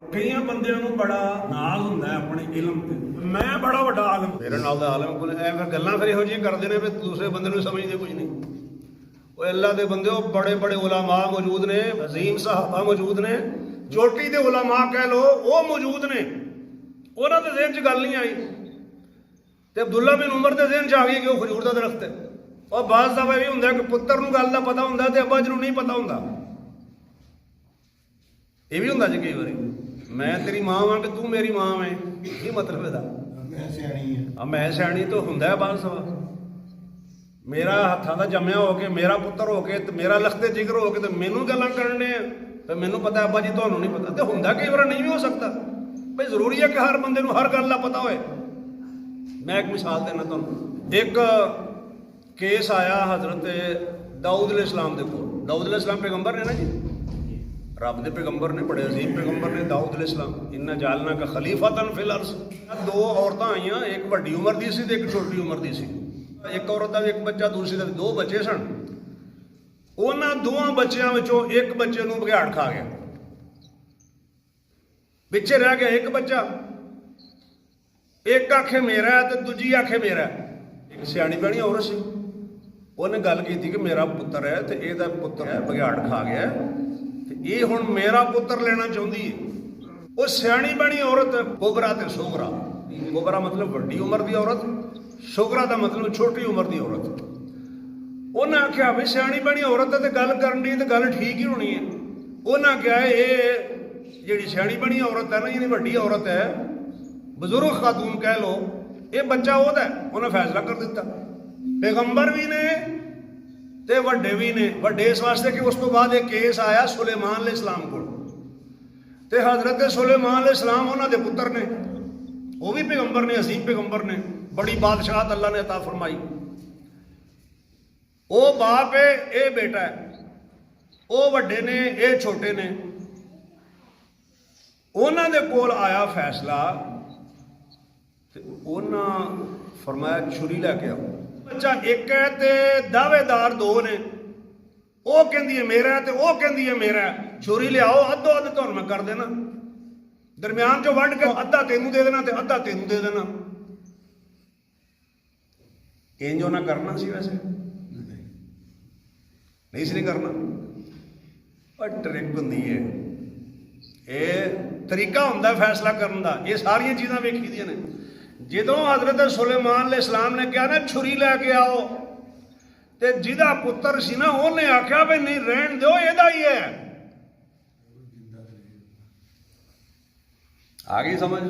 ਕਈ ਬੰਦਿਆਂ ਨੂੰ ਬੜਾ ਨਾਜ਼ ਹੁੰਦਾ ਹੈ ਆਪਣੇ ਇਲਮ ਤੇ। ਮੈਂ ਬੜਾ ਵੱਡਾ ਆਲਮ, ਮੇਰੇ ਨਾਲ ਦਾ ਆਲਮ ਕੋਲ ਐ ਫਿਰ ਗੱਲਾਂ ਫਿਰ ਇਹੋ ਜਿਹੀਆਂ ਕਰਦੇ ਨੇ ਵੀ ਦੂਸਰੇ ਬੰਦੇ ਨੂੰ ਸਮਝਦੇ ਕੁਝ ਨਹੀਂ। ਉਹ ਅੱਲਾ ਦੇ ਬੰਦੇ ਉਹ ਬੜੇ ਬੜੇ ਉਲਾਮਾ ਮੌਜੂਦ ਨੇ, ਅਜ਼ੀਮ ਸਾਹਬਾ ਮੌਜੂਦ ਨੇ, ਚੋਟੀ ਦੇ ਉਲਾਮਾ ਕਹਿ ਲੋ ਉਹ ਮੌਜੂਦ ਨੇ। ਉਹਨਾਂ ਦੇ ਜ਼ਿਹਨ 'ਚ ਗੱਲ ਨਹੀਂ ਆਈ ਤੇ ਅਬਦੁੱਲਾ ਬਿਨ ਉਮਰ ਦੇ ਜ਼ਿਹਨ 'ਚ ਆ ਗਈ ਕਿ ਉਹ ਖਜੂਰ ਦਾ ਦਰਖਤ ਹੈ। ਔਰ ਬਾਜ਼ ਦਾ ਵੀ ਹੁੰਦਾ ਕਿ ਪੁੱਤਰ ਨੂੰ ਗੱਲ ਦਾ ਪਤਾ ਹੁੰਦਾ ਤੇ ਅੱਬਾ ਜੀ ਨੂੰ ਨਹੀਂ ਪਤਾ ਹੁੰਦਾ। ਇਹ ਵੀ ਹੁੰਦਾ ਜੀ ਕਈ ਵਾਰੀ, ਮੈਂ ਤੇਰੀ ਮਾਂ ਵਾਂ ਕਿ ਤੂੰ ਮੇਰੀ ਮਾਂ ਹੈ। ਕੀ ਮਤਲਬ ਇਹਦਾ? ਮੈਂ ਸਿਆਣੀ ਆ, ਮੈਂ ਸਿਆਣੀ ਤਾਂ ਹੁੰਦਾ ਹੈ ਬਾਜ਼ ਸਵਾ। ਮੇਰਾ ਹੱਥਾਂ ਦਾ ਜੰਮਿਆ ਹੋ ਕੇ, ਮੇਰਾ ਪੁੱਤਰ ਹੋ ਕੇ ਤੇ ਮੇਰਾ ਲਖਤੇ ਜਿਗਰ ਹੋ ਕੇ ਤੇ ਮੈਨੂੰ ਗੱਲਾਂ ਕਰਨੇ ਤੇ ਮੈਨੂੰ ਪਤਾ ਅੱਬਾ ਜੀ ਤੁਹਾਨੂੰ ਨਹੀਂ ਪਤਾ। ਤੇ ਹੁੰਦਾ ਕਈ ਵਾਰ ਨਹੀਂ ਵੀ ਹੋ ਸਕਦਾ ਬਈ ਜ਼ਰੂਰੀ ਹੈ ਕਿ ਹਰ ਬੰਦੇ ਨੂੰ ਹਰ ਗੱਲ ਦਾ ਪਤਾ ਹੋਏ। ਮੈਂ ਇੱਕ ਮਿਸਾਲ ਦੇਣਾ ਤੁਹਾਨੂੰ। ਇੱਕ ਕੇਸ ਆਇਆ ਹਜ਼ਰਤ ਦਾਊਦ अलैहिस्सलाम ਦੇ ਕੋਲ। ਦਾਊਦ अलैहिस्सलाम ਪੈਗੰਬਰ ਨੇ ਨਾ ਜੀ, ਰੱਬ ਦੇ ਪੈਗੰਬਰ ਨੇ, ਬੜੇ ਅਜ਼ੀਮ ਪੈਗੰਬਰ ਨੇ ਦਾਊਦ अलैहिस्सलाम। ਇੰਨਾ ਜਾਲਨਾ ਕਾ ਖਲੀਫਤਨ ਫਿਲ ਅਰਜ਼। ਦੋ ਔਰਤਾਂ ਆਈਆਂ, ਇੱਕ ਵੱਡੀ ਉਮਰ ਦੀ ਸੀ ਤੇ ਇੱਕ ਛੋਟੀ ਉਮਰ ਦੀ ਸੀ। ਇੱਕ ਔਰਤ ਦਾ ਵੀ ਇੱਕ ਬੱਚਾ, ਦੂਸਰੀ ਦਾ ਵੀ ਦੋ ਬੱਚੇ ਸਨ। ਉਹਨਾਂ ਦੋਵਾਂ ਬੱਚਿਆਂ ਵਿੱਚੋਂ ਇੱਕ ਬੱਚੇ ਨੂੰ ਬਘਿਆੜ ਖਾ ਗਿਆ, ਪਿੱਛੇ ਰਹਿ ਗਿਆ ਇੱਕ ਬੱਚਾ। ਇੱਕ ਆਖੇ ਮੇਰਾ ਤੇ ਦੂਜੀ ਆਖੇ ਮੇਰਾ। ਇੱਕ ਸਿਆਣੀ ਬਹਿਣੀ ਔਰਤ ਸੀ, ਉਹਨੇ ਗੱਲ ਕੀਤੀ ਕਿ ਮੇਰਾ ਪੁੱਤਰ ਹੈ ਤੇ ਇਹਦਾ ਪੁੱਤਰ ਹੈ ਬਘਿਆੜ ਖਾ ਗਿਆ ਤੇ ਇਹ ਹੁਣ ਮੇਰਾ ਪੁੱਤਰ ਲੈਣਾ ਚਾਹੁੰਦੀ ਹੈ। ਉਹ ਸਿਆਣੀ ਬਹਿਣੀ ਔਰਤ ਕੋਬਰਾ ਤੇ ਸੋਗਰਾ। ਕੋਬਰਾ ਮਤਲਬ ਵੱਡੀ ਉਮਰ ਦੀ ਔਰਤ, ਸੋਗਰਾ ਦਾ ਮਤਲਬ ਛੋਟੀ ਉਮਰ ਦੀ ਔਰਤ। ਉਹਨਾਂ ਆਖਿਆ ਵੀ ਸਿਆਣੀ ਬਹਿਣੀ ਔਰਤ ਤੇ ਗੱਲ ਕਰਨ ਦੀ ਤੇ ਗੱਲ ਠੀਕ ਹੀ ਹੋਣੀ ਹੈ। ਉਹਨਾਂ ਕਿਹਾ ਇਹ ਜਿਹੜੀ ਸਿਆਣੀ ਬਣੀ ਔਰਤ ਹੈ ਨਾ, ਜਿਹੜੀ ਵੱਡੀ ਔਰਤ ਹੈ, ਬਜ਼ੁਰਗ ਖਾਤੂਨ ਕਹਿ ਲੋ, ਇਹ ਬੱਚਾ ਉਹਦਾ। ਉਹਨੇ ਫੈਸਲਾ ਕਰ ਦਿੱਤਾ। ਪੈਗੰਬਰ ਵੀ ਨੇ ਤੇ ਵੱਡੇ ਵੀ ਨੇ। ਵੱਡੇ ਇਸ ਵਾਸਤੇ ਕਿ ਉਸ ਤੋਂ ਬਾਅਦ ਇਹ ਕੇਸ ਆਇਆ ਸੁਲੇਮਾਨ अलैहिस्सलाम ਕੋਲ ਤੇ ਹਜ਼ਰਤ ਸੁਲੇਮਾਨ अलैहिस्सलाम ਉਹਨਾਂ ਦੇ ਪੁੱਤਰ ਨੇ। ਉਹ ਵੀ ਪੈਗੰਬਰ ਨੇ, ਅਜ਼ੀਮ ਪੈਗੰਬਰ ਨੇ, ਬੜੀ ਬਾਦਸ਼ਾਹਤ ਅੱਲਾ ਨੇ ਅਤਾ ਫਰਮਾਈ। ਉਹ ਬਾਪ ਹੈ, ਇਹ ਬੇਟਾ ਹੈ। ਉਹ ਵੱਡੇ ਨੇ, ਇਹ ਛੋਟੇ ਨੇ। ਉਹਨਾਂ ਦੇ ਕੋਲ ਆਇਆ ਫੈਸਲਾ ਤੇ ਉਹਨਾਂ ਫਰਮਾਇਆ ਛੁਰੀ ਲੈ ਕੇ ਆਓ। ਬੱਚਾ ਇੱਕ ਹੈ ਤੇ ਦਾਅਵੇਦਾਰ ਦੋ ਨੇ। ਉਹ ਕਹਿੰਦੀ ਹੈ ਮੇਰਾ ਤੇ ਉਹ ਕਹਿੰਦੀ ਹੈ ਮੇਰਾ। ਛੁਰੀ ਲਿਆਓ, ਅੱਧੋ ਅੱਧ ਤੁਹਾਨੂੰ ਮੈਂ ਕਰ ਦੇਣਾ, ਦਰਮਿਆਨ ਚੋਂ ਵੱਢ ਕੇ ਅੱਧਾ ਤੈਨੂੰ ਦੇ ਦੇਣਾ ਤੇ ਅੱਧਾ ਤੈਨੂੰ ਦੇ ਦੇਣਾ। ਇੰਜ ਉਹਨਾਂ ਕਰਨਾ ਸੀ? ਵੈਸੇ ਨਹੀਂ ਸੀ ਕਰਨਾ, ਪਰ ਟ੍ਰਿਕ ਹੁੰਦੀ ਹੈ, ਇਹ ਤਰੀਕਾ ਹੁੰਦਾ ਫੈਸਲਾ ਕਰਨ ਦਾ। ਇਹ ਸਾਰੀਆਂ ਚੀਜ਼ਾਂ ਵੇਖੀ ਦੀਆਂ ਨੇ। ਜਦੋਂ ਹਜ਼ਰਤ ਸੁਲੇਮਾਨ अलैहिस्सलाम ਨੇ ਕਿਹਾ ਨਾ ਛੁਰੀ ਲੈ ਕੇ ਆਓ, ਤੇ ਜਿਹਦਾ ਪੁੱਤਰ ਸੀ ਨਾ ਉਹਨੇ ਆਖਿਆ ਵੀ ਨਹੀਂ ਰਹਿਣ ਦਿਓ, ਇਹਦਾ ਹੀ ਹੈ। ਆ ਗਈ ਸਮਝ?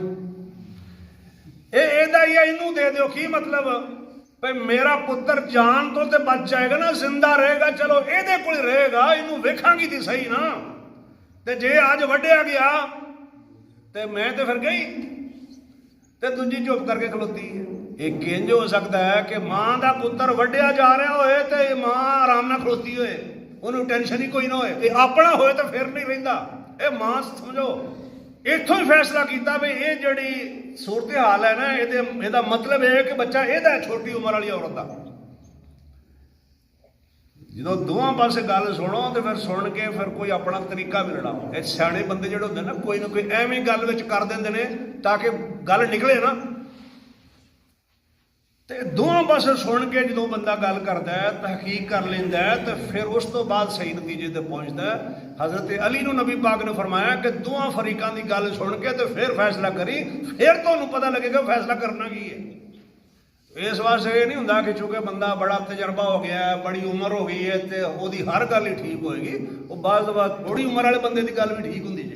ਇਹਦਾ ਹੀ ਹੈ, ਇਹਨੂੰ ਦੇ ਦਿਓ। ਕੀ ਮਤਲਬ? ਭਈ ਮੇਰਾ ਪੁੱਤਰ ਜਾਨ ਤੋਂ ਤੇ ਬਚ ਜਾਏਗਾ ਨਾ, ਜ਼ਿੰਦਾ ਰਹੇਗਾ, ਚਲੋ ਇਹਦੇ ਕੋਲ ਰਹੇਗਾ, ਇਹਨੂੰ ਵੇਖਾਂਗੀ ਤੇ ਸਹੀ ਨਾ। ਤੇ ਜੇ ਅੱਜ ਵੱਢਿਆ ਗਿਆ ਤੇ ਮੈਂ ਤੇ ਫਿਰ ਗਈ ਤੇ ਦੂਜੀ ਚੁੱਪ ਕਰਕੇ ਖਲੋਤੀ ਹੈ। ਇਹ ਕਿੰਜ ਹੋ ਸਕਦਾ ਹੈ ਕਿ ਮਾਂ ਦਾ ਪੁੱਤਰ ਵੱਢਿਆ ਜਾ ਰਿਹਾ ਹੋਏ ਤੇ ਮਾਂ ਆਰਾਮ ਨਾਲ ਖਲੋਤੀ ਹੋਏ, ਉਹਨੂੰ ਟੈਨਸ਼ਨ ਹੀ ਕੋਈ ਨਾ ਹੋਏ। ਇਹ ਆਪਣਾ ਹੋਏ ਤਾਂ ਫਿਰ ਨਹੀਂ ਰਹਿੰਦਾ। ਇਹ ਮਾਂ ਸਮਝੋ ਇੱਥੋਂ ਹੀ ਫੈਸਲਾ ਕੀਤਾ ਵੀ ਇਹ ਜਿਹੜੀ ਸੂਰਤ ਹਾਲ ਹੈ ਨਾ, ਇਹਦਾ ਮਤਲਬ ਇਹ ਹੈ ਕਿ ਬੱਚਾ ਇਹਦਾ, ਛੋਟੀ ਉਮਰ ਵਾਲੀ ਔਰਤ ਦਾ। ਜਦੋਂ ਦੋਵਾਂ ਪਾਸੇ ਗੱਲ ਸੁਣੋ ਤੇ ਫਿਰ ਸੁਣ ਕੇ ਫਿਰ ਕੋਈ ਆਪਣਾ ਤਰੀਕਾ ਵੀ ਲੜਾਓ। ਇਹ ਸਿਆਣੇ ਬੰਦੇ ਜਿਹੜੇ ਹੁੰਦੇ ਨਾ, ਕੋਈ ਨਾ ਕੋਈ ਐਵੇਂ ਗੱਲ ਵਿੱਚ ਕਰ ਦਿੰਦੇ ਨੇ ਤਾਂ ਕਿ ਗੱਲ ਨਿਕਲੇ ਨਾ। ਤੇ ਦੋਵਾਂ ਪਾਸੇ ਸੁਣ ਕੇ ਜਦੋਂ ਬੰਦਾ ਗੱਲ ਕਰਦਾ ਹੈ, ਤਹਕੀਕ ਕਰ ਲੈਂਦਾ ਹੈ, ਤੇ ਫਿਰ ਉਸ ਤੋਂ ਬਾਅਦ ਸਹੀ ਨਤੀਜੇ ਤੇ ਪਹੁੰਚਦਾ ਹੈ। ਹਜ਼ਰਤ ਅਲੀ ਨੂੰ ਨਬੀ ਪਾਕ ਨੇ ਫਰਮਾਇਆ ਕਿ ਦੋਵਾਂ ਫਰੀਕਾਂ ਦੀ ਗੱਲ ਸੁਣ ਕੇ ਤੇ ਫਿਰ ਫੈਸਲਾ ਕਰੀ, ਫਿਰ ਤੁਹਾਨੂੰ ਪਤਾ ਲੱਗੇਗਾ ਫੈਸਲਾ ਕਰਨਾ ਕੀ ਹੈ। ਇਸ ਵਾਸਤੇ ਇਹ ਨਹੀਂ ਹੁੰਦਾ ਕਿ ਚੂੰਕਿ ਬੰਦਾ ਬੜਾ ਤਜਰਬਾ ਹੋ ਗਿਆ, ਬੜੀ ਉਮਰ ਹੋ ਗਈ ਹੈ ਤੇ ਉਹਦੀ ਹਰ ਗੱਲ ਹੀ ਠੀਕ ਹੋਏਗੀ। ਉਹ ਬਾਅਦ ਥੋੜੀ ਉਮਰ ਵਾਲੇ ਬੰਦੇ ਦੀ ਗੱਲ ਵੀ ਠੀਕ ਹੁੰਦੀ ਜੇ।